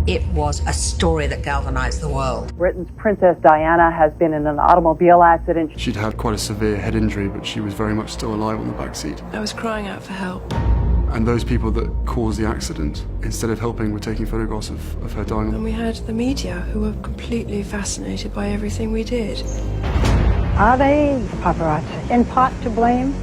It was a story that galvanised the world. Britain's Princess Diana has been in an automobile accident. She'd had quite a severe head injury, but she was very much still alive on the back seat. I was crying out for help. And those people that caused the accident, instead of helping, were taking photographs of her dying. And we had the media who were completely fascinated by everything we did. Are they, the paparazzi, in part to blame?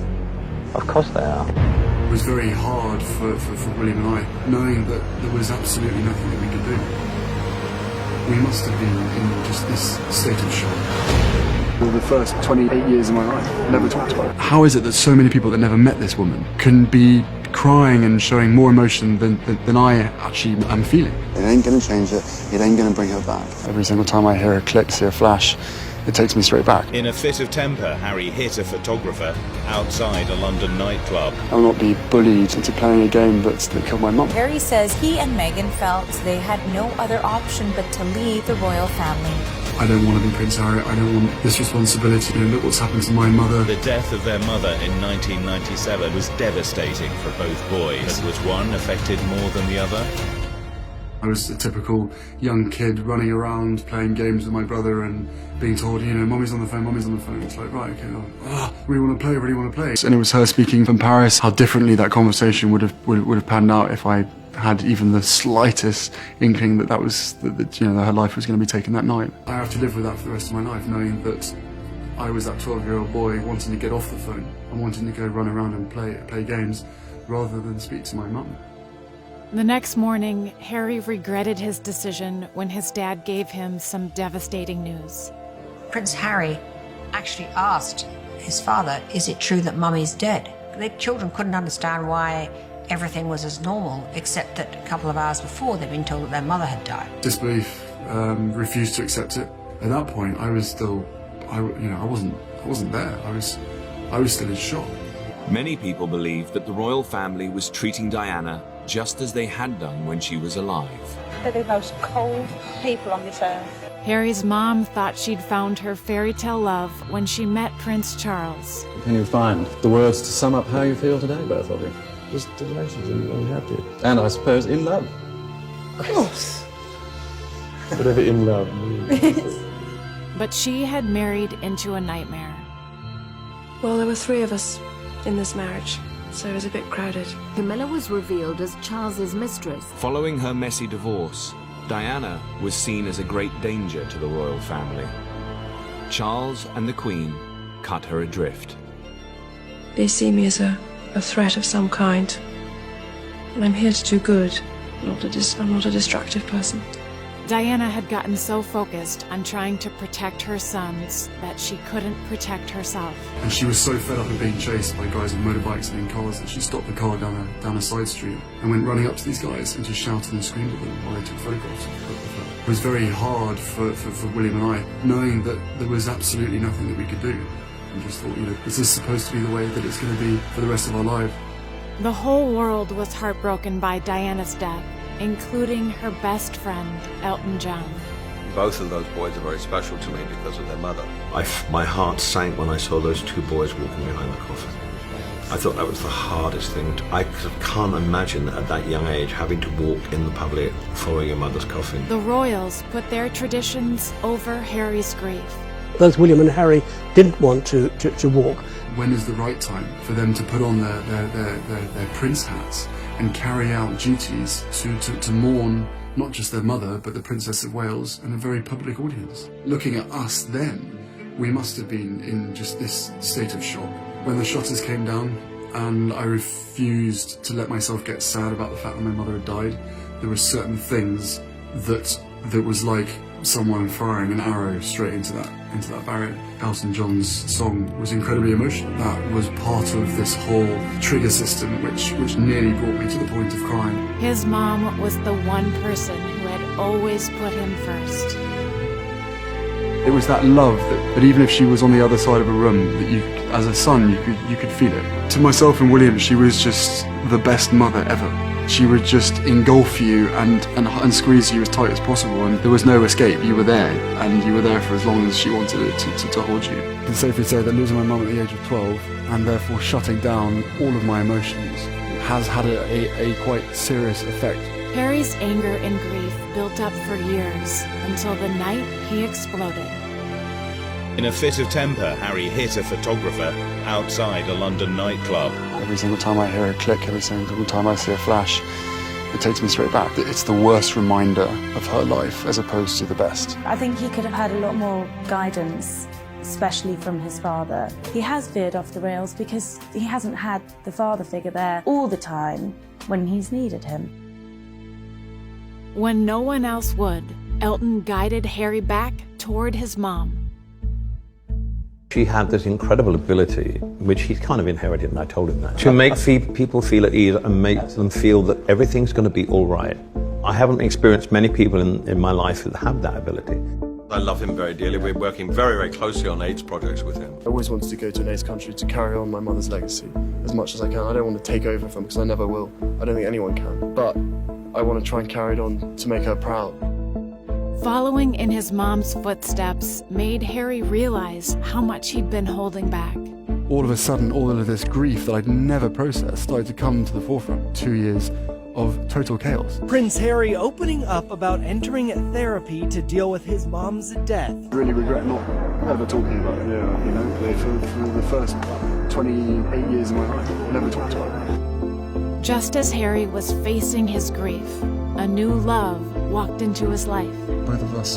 Of course they are. It was very hard for William and I, knowing that there was absolutely nothing that we could do. We must have been in just this state of shock. For the first 28 years of my life, never talked about it. How is it that so many people that never met this woman can be crying and showing more emotion than I actually am feeling? It ain't going to change it. It ain't going to bring her back. Every single time I hear a click, see a flash, it takes me straight back. In a fit of temper, Harry hit a photographer outside a London nightclub. I'll not be bullied into playing a game that killed my mum. Harry says he and Meghan felt they had no other option but to leave the royal family. I don't want to be Prince Harry. I don't want this responsibility. You know, look what's happened to my mother. The death of their mother in 1997 was devastating for both boys. But was one affected more than the other? I was a typical young kid running around playing games with my brother and being told, you know, Mummy's on the phone, Mummy's on the phone. It's like, right, okay, really want to play, really want to play. And it was her speaking from Paris, how differently that conversation would have panned out if I had even the slightest inkling that you know, that her life was going to be taken that night. I have to live with that for the rest of my life, knowing that I was that 12-year-old boy wanting to get off the phone and wanting to go run around and play games rather than speak to my mum. The next morning, Harry regretted his decision when his dad gave him some devastating news. Prince Harry actually asked his father, is it true that Mummy's dead? The children couldn't understand why everything was as normal, except that a couple of hours before they'd been told that their mother had died. Disbelief, refused to accept it. At that point, I was still, I wasn't there. I was still in shock. Many people believe that the royal family was treating Diana just as they had done when she was alive. They're the most cold people on this earth. Harry's mom thought she'd found her fairy tale love when she met Prince Charles. Can you find the words to sum up how you feel today, both of you? Just delighted and happy. And I suppose in love. Of course. Whatever in love means. But she had married into a nightmare. Well, there were 3 of us in this marriage, so it was a bit crowded. Camilla was revealed as Charles's mistress. Following her messy divorce, Diana was seen as a great danger to the royal family. Charles and the Queen cut her adrift. They see me as a threat of some kind. And I'm here to do good. I'm not a destructive person. Diana had gotten so focused on trying to protect her sons that she couldn't protect herself. And she was so fed up of being chased by guys with motorbikes and in cars that she stopped the car down a side street and went running up to these guys and just shouted and screamed at them while they took photographs of her. It was very hard for William and I, knowing that there was absolutely nothing that we could do. And just thought, you know, is this supposed to be the way that it's going to be for the rest of our life? The whole world was heartbroken by Diana's death, including her best friend, Elton John. Both of those boys are very special to me because of their mother. My heart sank when I saw those 2 boys walking behind the coffin. I thought that was the hardest thing. I can't imagine at that young age having to walk in the public following your mother's coffin. The royals put their traditions over Harry's grief. Both William and Harry didn't want to walk. When is the right time for them to put on their prince hats and carry out duties to mourn not just their mother, but the Princess of Wales in a very public audience? Looking at us then, we must have been in just this state of shock. When the shutters came down and I refused to let myself get sad about the fact that my mother had died, there were certain things that was like someone firing an arrow straight into that barrier. Elton John's song was incredibly emotional. That was part of this whole trigger system which nearly brought me to the point of crying. His mom was the one person who had always put him first. It was that love that even if she was on the other side of a room, that you, as a son, you could feel it. To myself and William, she was just the best mother ever. She would just engulf you and squeeze you as tight as possible, and there was no escape. You were there, and you were there for as long as she wanted it to hold you. I can safely say that losing my mum at the age of 12, and therefore shutting down all of my emotions, has had a quite serious effect Harry's anger and grief built up for years until the night he exploded. In a fit of temper, Harry hit a photographer outside a London nightclub. Every single time I hear a click, every single time I see a flash, it takes me straight back. It's the worst reminder of her life as opposed to the best. I think he could have had a lot more guidance, especially from his father. He has veered off the rails because he hasn't had the father figure there all the time when he's needed him. When no one else would, Elton guided Harry back toward his mom. She had this incredible ability, which he's kind of inherited, and I told him that, to make people feel at ease and make them feel that everything's going to be all right. I haven't experienced many people in my life that have that ability. I love him very dearly. We're working very, very closely on AIDS projects with him. I always wanted to go to an AIDS country to carry on my mother's legacy as much as I can. I don't want to take over from because I never will. I don't think anyone can. But I want to try and carry it on to make her proud. Following in his mom's footsteps made Harry realize how much he'd been holding back. All of a sudden, all of this grief that I'd never processed started to come to the forefront. 2 years of total chaos. Prince Harry opening up about entering therapy to deal with his mom's death. I really regret not ever talking about it. Yeah, you know, for the first 28 years of my life, I never talked about it. Just as Harry was facing his grief, a new love walked into his life. Both of us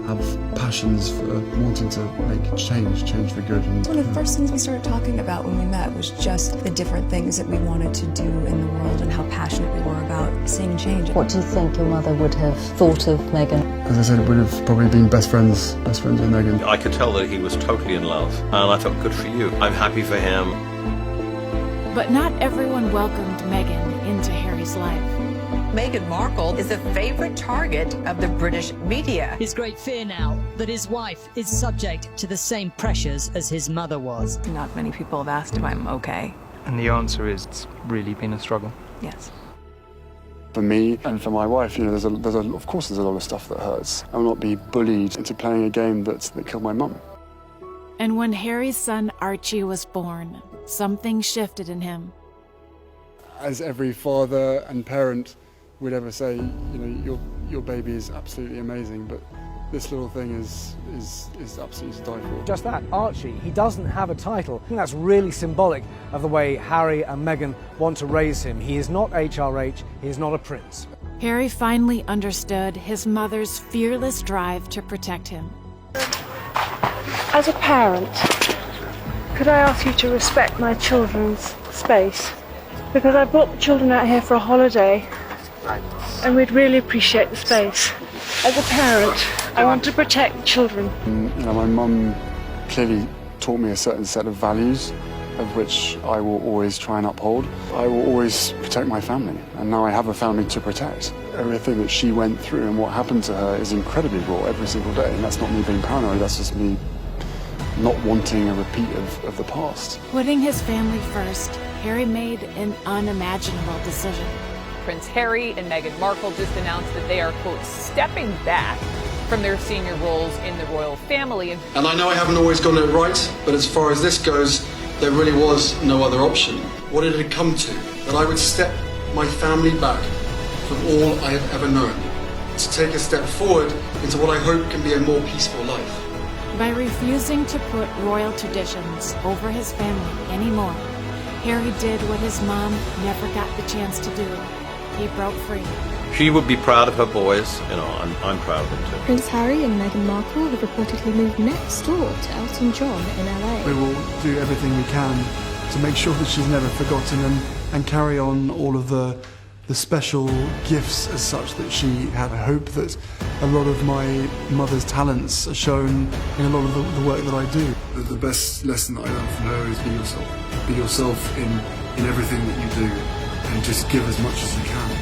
have passions for wanting to make change for good. And, one of the first things we started talking about when we met was just the different things that we wanted to do in the world and how passionate we were about seeing change. What do you think your mother would have thought of Meghan? As I said, we'd have probably been best friends with Meghan. I could tell that he was totally in love, and I thought, good for you. I'm happy for him. But not everyone welcomed Meghan into Harry's life. Meghan Markle is a favorite target of the British media. His great fear now that his wife is subject to the same pressures as his mother was. Not many people have asked if I'm okay. And the answer is it's really been a struggle. Yes. For me and for my wife, you know, of course there's a lot of stuff that hurts. I will not be bullied into playing a game that killed my mum. And when Harry's son Archie was born, something shifted in him. As every father and parent would ever say, you know, your baby is absolutely amazing, but this little thing is absolutely to die for. Just that, Archie, he doesn't have a title. I think that's really symbolic of the way Harry and Meghan want to raise him. He is not HRH, he is not a prince. Harry finally understood his mother's fearless drive to protect him. As a parent, could I ask you to respect my children's space? Because I brought the children out here for a holiday, and we'd really appreciate the space. As a parent, I want to protect the children. You know, my mum clearly taught me a certain set of values, of which I will always try and uphold. I will always protect my family, and now I have a family to protect. Everything that she went through and what happened to her is incredibly raw every single day, and that's not me being paranoid, that's just me not wanting a repeat of the past. Putting his family first, Harry made an unimaginable decision. Prince Harry and Meghan Markle just announced that they are, quote, stepping back from their senior roles in the royal family. And I know I haven't always got it right, but as far as this goes, there really was no other option. What did it come to? That I would step my family back from all I have ever known, to take a step forward into what I hope can be a more peaceful life. By refusing to put royal traditions over his family anymore, Harry did what his mom never got the chance to do. He broke free. She would be proud of her boys, you know, I'm proud of them too. Prince Harry and Meghan Markle have reportedly moved next door to Elton John in LA. We will do everything we can to make sure that she's never forgotten and carry on all of the special gifts as such that she had. I hope that a lot of my mother's talents are shown in a lot of the work that I do. The best lesson that I learned from her is be yourself. Be yourself in everything that you do and just give as much as you can.